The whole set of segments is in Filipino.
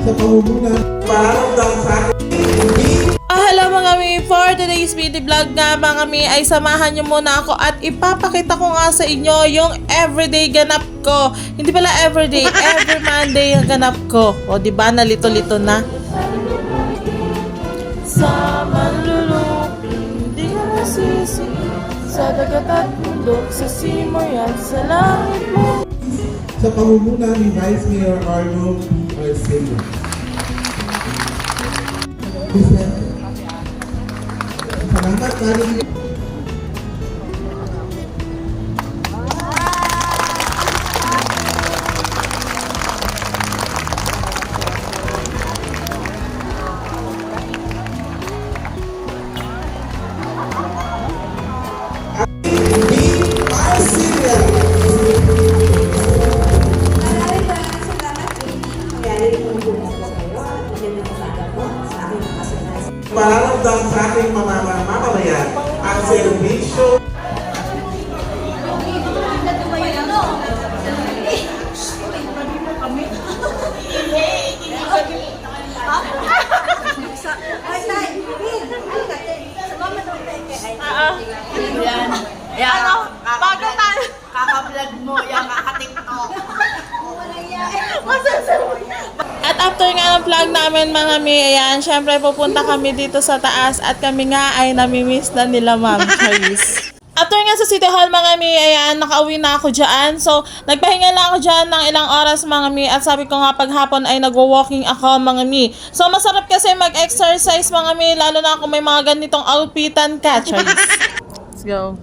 sa pamumunan. Pararamdam sa akin, Hello mga mi, for today's video vlog nga mga mi ay samahan nyo muna ako at ipapakita ko nga sa inyo yung everyday ganap ko. Hindi pala everyday, every Monday yung ganap ko. O diba, nalito-lito na. Sa manlulok, hindi ka nasisi. Sa dagat at bundok, sa simoy at sa langit mo. sa pamumunan ni Vice Mayor Arnold P. Arcelo. Salamat natin. Pararamdam sa ating mamamayan ang serbisyo. Yan, bago tayo. Kaka-vlog mo, yan, kaka-tiktok. At after nga ng vlog namin mga mi, ayan, syempre pupunta kami dito sa taas at kami nga ay namimiss na nila Ma'am Charis. After nga sa City Hall mga mi, ayan, nakauwi na ako dyan. So, nagpahinga lang ako dyan ng ilang oras mga mi at sabi ko nga paghapon ay nagwo-walking ako mga mi. So, masarap kasi mag-exercise mga mi, lalo na kung may mga ganitong outfitan ka, Charis. Let's go.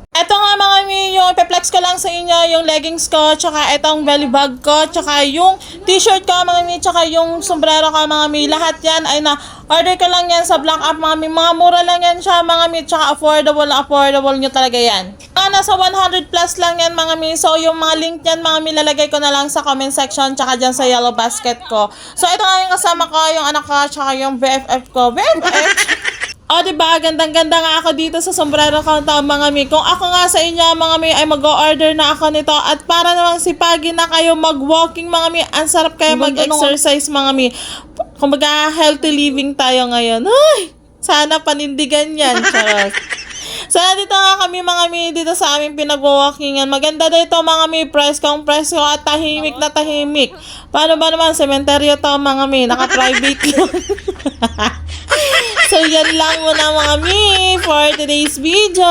Ito nga mga mi, yung ipeplex ko lang sa inyo, yung leggings ko, tsaka itong belly bag ko, tsaka yung t-shirt ko mga mi, tsaka yung sombrero ko mga mi. Lahat yan ay na-order ko lang yan sa Black Up mga mi. Mga mura lang yan siya mga mi, tsaka affordable nyo talaga yan. Nasa 100 plus lang yan mga mi. So yung mga link yan mga mi, lalagay ko na lang sa comment section, tsaka dyan sa yellow basket ko. So ito nga yung kasama ko, yung anak ko, tsaka yung BFF ko. BFF! O, diba? Gandang-ganda nga ako dito sa sombrero ko mga mi. Kung ako nga sa inyo, mga mi, ay mag-order na ako nito. At para namang sipagin na kayo mag-walking, mga mi. Ang sarap kayo mag-exercise, mga mi. Kumbaga, healthy living tayo ngayon. Ay! Sana panindigan yan. Charot. So, dito nga kami, mga mi, dito sa aming pinag-walkingan. Maganda dito, mga mi. Preskong presko at tahimik na tahimik. Paano ba naman? Sementeryo to, mga mi. Naka-private yun. So, yan lang muna mga mi for today's video.